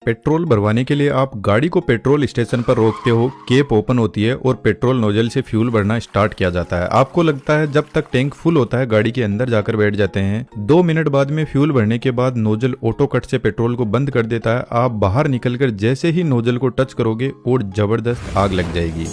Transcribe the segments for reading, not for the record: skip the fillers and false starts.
Petrol भरवाने के लिए आप गाड़ी को पेट्रोल स्टेशन पर रोकते हो, कैप ओपन होती है और पेट्रोल नोजल से फ्यूल भरना स्टार्ट किया जाता है। आपको लगता है जब तक टैंक फुल होता है गाड़ी के अंदर जाकर बैठ जाते हैं। 2 मिनट बाद में फ्यूल भरने के बाद नोजल ऑटो कट से पेट्रोल को बंद कर देता है। आप बाहर निकलकर जैसे ही नोजल को टच करोगे और जबरदस्त आग लग जाएगी।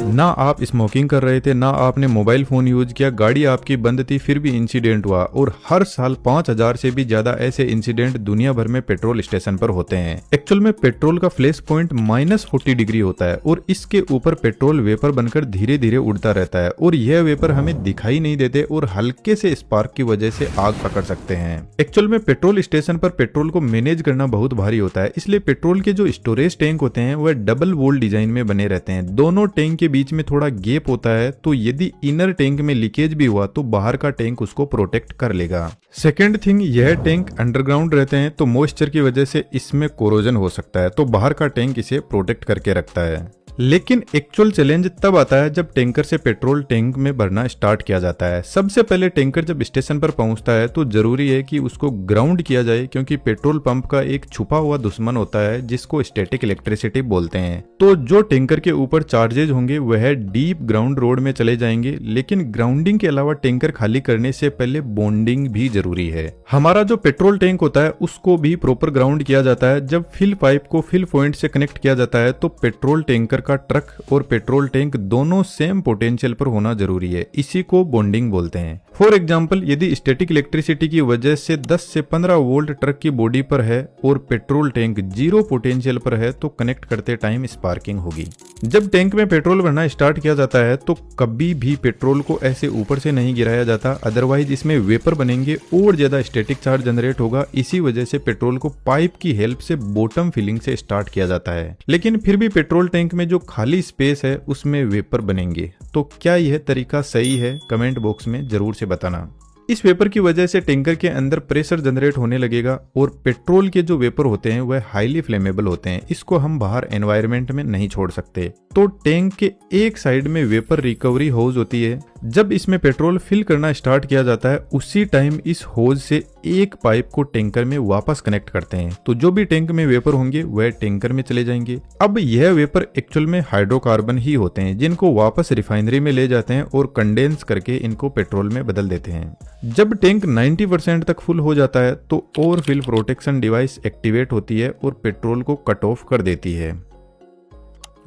ना आप स्मोकिंग कर रहे थे, ना आपने मोबाइल फोन यूज किया, गाड़ी आपकी बंद थी, फिर भी इंसिडेंट हुआ। और हर साल 5000 से भी ज्यादा ऐसे इंसिडेंट दुनिया भर में पेट्रोल स्टेशन पर होते हैं। एक्चुअल में पेट्रोल का फ्लैश पॉइंट -40 डिग्री होता है और इसके ऊपर पेट्रोल वेपर बनकर धीरे धीरे उड़ता रहता है और यह वेपर हमें दिखाई नहीं देते और हल्के से स्पार्क की वजह से आग पकड़ सकते हैं। एक्चुअल में पेट्रोल स्टेशन पर पेट्रोल को मैनेज करना बहुत भारी होता है, इसलिए पेट्रोल के जो स्टोरेज टैंक होते हैं वह डबल वॉल डिजाइन में बने रहते हैं। दोनों टैंक के बीच में थोड़ा गैप होता है, तो यदि इनर टैंक में लीकेज भी हुआ तो बाहर का टैंक उसको प्रोटेक्ट कर लेगा। सेकेंड थिंग, यह टैंक अंडरग्राउंड रहते हैं तो मॉइस्चर की वजह से इसमें कोरोजन हो सकता है, तो बाहर का टैंक इसे प्रोटेक्ट करके रखता है। लेकिन एक्चुअल चैलेंज तब आता है जब टैंकर से पेट्रोल टैंक में भरना स्टार्ट किया जाता है। सबसे पहले टैंकर जब स्टेशन पर पहुंचता है तो जरूरी है कि उसको ग्राउंड किया जाए, क्योंकि पेट्रोल पंप का एक छुपा हुआ दुश्मन होता है जिसको स्टैटिक इलेक्ट्रिसिटी बोलते हैं। तो जो टैंकर के ऊपर चार्जेज होंगे वह डीप ग्राउंड रोड में चले जाएंगे। लेकिन ग्राउंडिंग के अलावा टैंकर खाली करने से पहले बॉन्डिंग भी जरूरी है। हमारा जो पेट्रोल टैंक होता है उसको भी प्रॉपर ग्राउंड किया जाता है। जब फिल पाइप को फिल पॉइंट से कनेक्ट किया जाता है तो पेट्रोल टैंकर का ट्रक और पेट्रोल टैंक दोनों सेम पोटेंशियल पर होना जरूरी है, इसी को बॉन्डिंग बोलते हैं। फॉर एग्जांपल, यदि स्टैटिक इलेक्ट्रिसिटी की वजह से 10 से 15 वोल्ट ट्रक की बॉडी पर है और पेट्रोल टैंक 0 पोटेंशियल पर है तो कनेक्ट करते टाइम स्पार्किंग होगी। जब टैंक में पेट्रोल भरना स्टार्ट किया जाता है तो कभी भी पेट्रोल को ऐसे ऊपर से नहीं गिराया जाता, अदरवाइज इसमें वेपर बनेंगे और ज्यादा स्टैटिक चार्ज जनरेट होगा। इसी वजह से पेट्रोल को पाइप की हेल्प से बॉटम फिलिंग से स्टार्ट किया जाता है। लेकिन फिर भी पेट्रोल टैंक में जो खाली स्पेस है उसमें वेपर बनेंगे। तो क्या यह तरीका सही है? कमेंट बॉक्स में जरूर से बताना। इस वेपर की वजह से टैंकर के अंदर प्रेशर जनरेट होने लगेगा और पेट्रोल के जो वेपर होते हैं वह हाईली फ्लेमेबल होते हैं। इसको हम बाहर एनवायरनमेंट में नहीं छोड़ सकते। तो टैंक के एक साइड में वेपर रिकवरी होज होती है। जब इसमें पेट्रोल फिल करना स्टार्ट किया जाता है उसी टाइम इस होज से एक पाइप को टैंकर में वापस कनेक्ट करते हैं, तो जो भी टैंक में वेपर होंगे वह टैंकर में चले जाएंगे। अब यह वेपर एक्चुअल में हाइड्रोकार्बन ही होते हैं जिनको वापस रिफाइनरी में ले जाते हैं और कंडेंस करके इनको पेट्रोल में बदल देते हैं। जब टैंक 90% तक फुल हो जाता है तो ओवरफिल प्रोटेक्शन डिवाइस एक्टिवेट होती है और पेट्रोल को कट ऑफ कर देती है।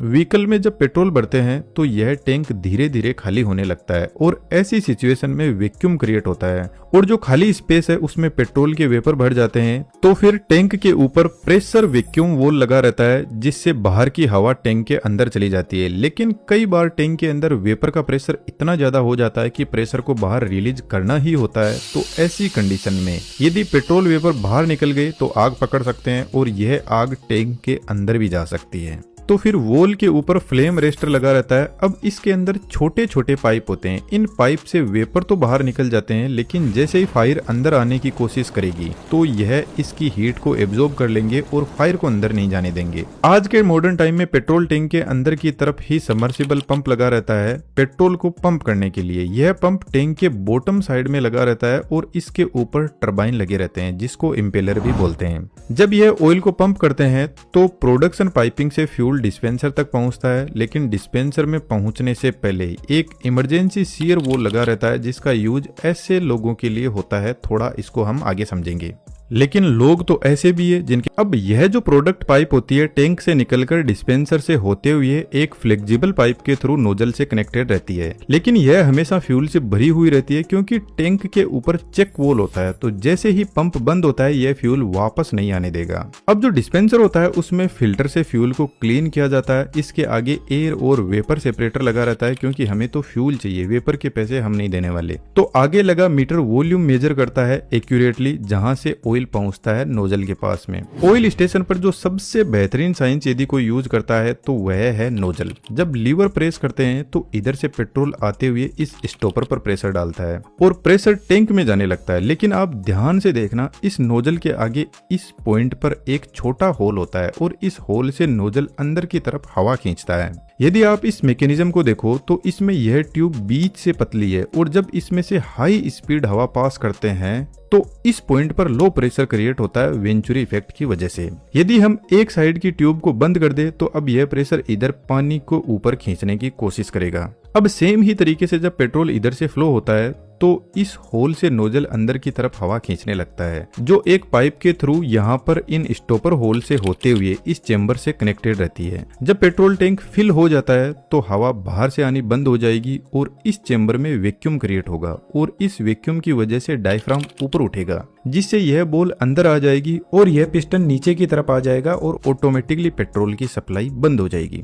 व्हीकल में जब पेट्रोल भरते हैं तो यह टैंक धीरे धीरे खाली होने लगता है और ऐसी सिचुएशन में वैक्यूम क्रिएट होता है और जो खाली स्पेस है उसमें पेट्रोल के वेपर भर जाते हैं। तो फिर टैंक के ऊपर प्रेशर वैक्यूम वॉल लगा रहता है जिससे बाहर की हवा टैंक के अंदर चली जाती है। लेकिन कई बार टैंक के अंदर वेपर का प्रेशर इतना ज्यादा हो जाता है कि प्रेशर को बाहर रिलीज करना ही होता है। तो ऐसी कंडीशन में यदि पेट्रोल वेपर बाहर निकल गए तो आग पकड़ सकते हैं और यह आग टैंक के अंदर भी जा सकती है। तो फिर वॉल के ऊपर फ्लेम रेस्टर लगा रहता है। अब इसके अंदर छोटे छोटे पाइप होते हैं। इन पाइप से वेपर तो बाहर निकल जाते हैं, लेकिन जैसे ही फायर अंदर आने की कोशिश करेगी तो यह इसकी हीट को एब्जॉर्ब कर लेंगे और फायर को अंदर नहीं जाने देंगे। आज के मॉडर्न टाइम में पेट्रोल टैंक के अंदर की तरफ ही सबमर्सिबल पंप लगा रहता है पेट्रोल को पंप करने के लिए। यह पंप टैंक के बॉटम साइड में लगा रहता है और इसके ऊपर टरबाइन लगे रहते हैं जिसको इम्पेलर भी बोलते हैं। जब यह ऑयल को पंप करते हैं तो प्रोडक्शन पाइपिंग से फ्यूल डिस्पेंसर तक पहुंचता है, लेकिन डिस्पेंसर में पहुंचने से पहले ही एक इमरजेंसी सीयर वॉल लगा रहता है जिसका यूज ऐसे लोगों के लिए होता है। थोड़ा इसको हम आगे समझेंगे। लेकिन लोग तो ऐसे भी है जिनके अब यह जो प्रोडक्ट पाइप होती है टैंक से निकलकर डिस्पेंसर से होते हुए एक फ्लेक्सिबल पाइप के थ्रू नोजल से कनेक्टेड रहती है। लेकिन यह हमेशा फ्यूल से भरी हुई रहती है क्योंकि टैंक के ऊपर चेक वॉल होता है, तो जैसे ही पंप बंद होता है यह फ्यूल वापस नहीं आने देगा। अब जो डिस्पेंसर होता है उसमें फिल्टर से फ्यूल को क्लीन किया जाता है। इसके आगे एयर और वेपर सेपरेटर लगा रहता है क्योंकि हमें तो फ्यूल चाहिए, वेपर के पैसे हम नहीं देने वाले। तो आगे लगा मीटर वॉल्यूम मेजर करता है एक्यूरेटली जहां से ऑयल पहुंचता है नोजल के पास में। ऑयल स्टेशन पर जो सबसे बेहतरीन साइंस यदि कोई यूज करता है तो वह है नोजल। जब लीवर प्रेस करते हैं तो इधर से पेट्रोल आते हुए इस स्टॉपर पर प्रेशर डालता है और प्रेशर टैंक में जाने लगता है। लेकिन आप ध्यान से देखना, इस नोजल के आगे इस पॉइंट पर एक छोटा होल होता है और इस होल से नोजल अंदर की तरफ हवा खींचता है। यदि आप इस मैकेनिज्म को देखो तो इसमें यह ट्यूब बीच से पतली है और जब इसमें से हाई स्पीड हवा पास करते हैं तो इस पॉइंट पर लो प्रेशर क्रिएट होता है वेंचुरी इफेक्ट की वजह से। यदि हम एक साइड की ट्यूब को बंद कर दे तो अब यह प्रेशर इधर पानी को ऊपर खींचने की कोशिश करेगा। अब सेम ही तरीके से जब पेट्रोल इधर से फ्लो होता है तो इस होल से नोजल अंदर की तरफ हवा खींचने लगता है, जो एक पाइप के थ्रू यहाँ पर इन स्टॉपर होल से होते हुए इस चेंबर से कनेक्टेड रहती है। जब पेट्रोल टैंक फिल हो जाता है तो हवा बाहर से आनी बंद हो जाएगी और इस चेंबर में वैक्यूम क्रिएट होगा और इस वैक्यूम की वजह से डायफ्राम ऊपर उठेगा, जिससे यह बॉल अंदर आ जाएगी और यह पिस्टन नीचे की तरफ आ जाएगा और ऑटोमेटिकली पेट्रोल की सप्लाई बंद हो जाएगी।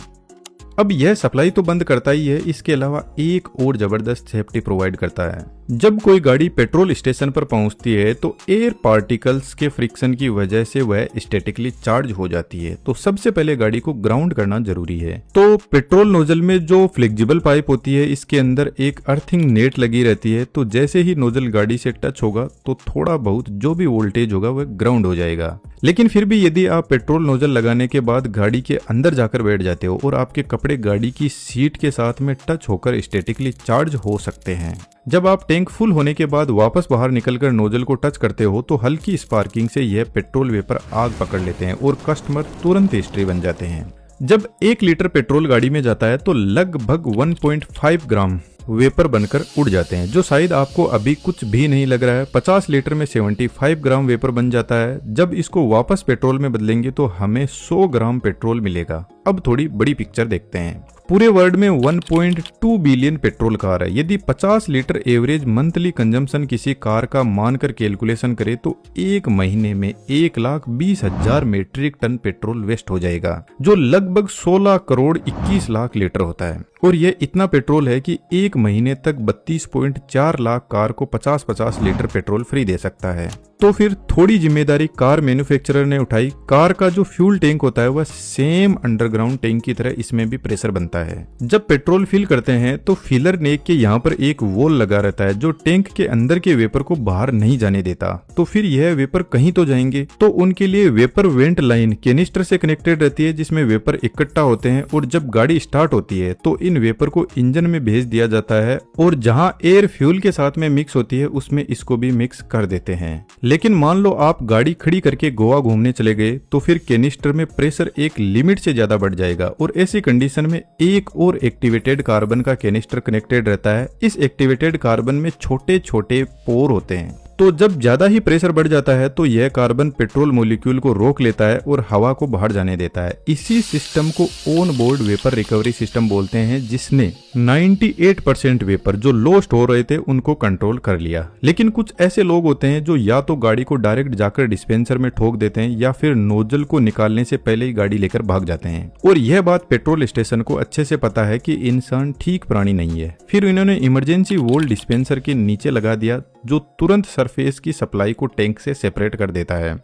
अब यह सप्लाई तो बंद करता ही है, इसके अलावा एक और जबरदस्त सेफ्टी प्रोवाइड करता है। जब कोई गाड़ी पेट्रोल स्टेशन पर पहुंचती है तो एयर पार्टिकल्स के फ्रिक्शन की वजह से वह स्टैटिकली चार्ज हो जाती है, तो सबसे पहले गाड़ी को ग्राउंड करना जरूरी है। तो पेट्रोल नोजल में जो फ्लेक्सिबल पाइप होती है इसके अंदर एक अर्थिंग नेट लगी रहती है, तो जैसे ही नोजल गाड़ी से टच होगा तो थोड़ा बहुत जो भी वोल्टेज होगा वह ग्राउंड हो जाएगा। लेकिन फिर भी यदि आप पेट्रोल नोजल लगाने के बाद गाड़ी के अंदर जाकर बैठ जाते हो और आपके कपड़े गाड़ी की सीट के साथ में टच होकर स्टैटिकली चार्ज हो सकते हैं। जब आप टैंक फुल होने के बाद वापस बाहर निकलकर नोजल को टच करते हो तो हल्की स्पार्किंग से यह पेट्रोल वेपर आग पकड़ लेते हैं और कस्टमर तुरंत हिस्ट्री बन जाते हैं। जब 1 लीटर पेट्रोल गाड़ी में जाता है तो लगभग 1.5 ग्राम वेपर बनकर उड़ जाते हैं, जो शायद आपको अभी कुछ भी नहीं लग रहा है। 50 लीटर में 75 ग्राम वेपर बन जाता है। जब इसको वापस पेट्रोल में बदलेंगे तो हमें 100 ग्राम पेट्रोल मिलेगा। अब थोड़ी बड़ी पिक्चर देखते हैं। पूरे वर्ल्ड में 1.2 बिलियन पेट्रोल कार है। यदि 50 लीटर एवरेज मंथली कंजम्पशन किसी कार का मानकर कैलकुलेशन करे तो एक महीने में 1,20,000 मीट्रिक टन पेट्रोल वेस्ट हो जाएगा, जो लगभग 16 करोड़ 21 लाख लीटर होता है। और यह इतना पेट्रोल है कि एक महीने तक 32.4 लाख कार को 50-50 लीटर पेट्रोल फ्री दे सकता है। तो फिर थोड़ी जिम्मेदारी कार मैन्युफैक्चरर ने उठाई। कार का जो फ्यूल टैंक होता है वह सेम अंडरग्राउंड टैंक की तरह इसमें भी प्रेशर बनता है। जब पेट्रोल फिल करते हैं तो फिलर नेक के यहाँ पर एक वॉल लगा रहता है जो टैंक के अंदर के वेपर को बाहर नहीं जाने देता। तो फिर यह वेपर कहीं तो जाएंगे, तो उनके लिए वेपर वेंट लाइन कैनिस्टर से कनेक्टेड रहती है जिसमें वेपर इकट्ठा होते हैं और जब गाड़ी स्टार्ट होती है तो इन वेपर को इंजन में भेज दिया जाता है और जहां एयर फ्यूल के साथ में मिक्स होती है उसमें इसको भी मिक्स कर देते हैं। लेकिन मान लो आप गाड़ी खड़ी करके गोवा घूमने चले गए तो फिर कैनिस्टर में प्रेशर एक लिमिट से ज्यादा बढ़ जाएगा और ऐसी कंडीशन में एक और एक्टिवेटेड कार्बन का कैनिस्टर कनेक्टेड रहता है। इस एक्टिवेटेड कार्बन में छोटे छोटे पोर होते हैं, तो जब ज्यादा ही प्रेशर बढ़ जाता है तो यह कार्बन पेट्रोल मॉलिक्यूल को रोक लेता है और हवा को बाहर जाने देता है। इसी सिस्टम को on board vapour recovery system बोलते हैं, जिसने 98% वेपर जो लॉस्ट हो रहे थे उनको कंट्रोल कर लिया। लेकिन कुछ ऐसे लोग होते हैं जो या तो गाड़ी को डायरेक्ट जाकर डिस्पेंसर में ठोक देते हैं या फिर नोजल को निकालने से पहले ही गाड़ी लेकर भाग जाते हैं। और यह बात पेट्रोल स्टेशन को अच्छे से पता है कि इंसान ठीक प्राणी नहीं है। फिर इन्होंने इमरजेंसी वोल्ट डिस्पेंसर के नीचे लगा दिया जो तुरंत सरफेस की सप्लाई को टैंक से सेपरेट कर देता है।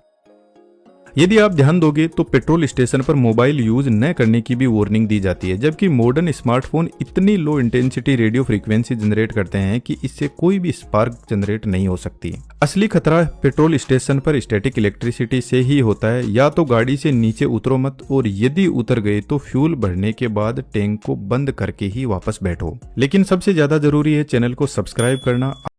यदि आप ध्यान दोगे तो पेट्रोल स्टेशन पर मोबाइल यूज न करने की भी वार्निंग दी जाती है, जबकि मॉडर्न स्मार्टफोन इतनी low intensity radio frequency generate करते हैं कि इससे कोई भी स्पार्क जनरेट नहीं हो सकती। असली खतरा पेट्रोल स्टेशन पर स्टैटिक इलेक्ट्रिसिटी से ही होता है। या तो गाड़ी से नीचे उतरो मत, और यदि उतर गए तो फ्यूल भरने के बाद टैंक को बंद करके ही वापस बैठो। लेकिन सबसे ज्यादा जरूरी है चैनल को सब्सक्राइब करना।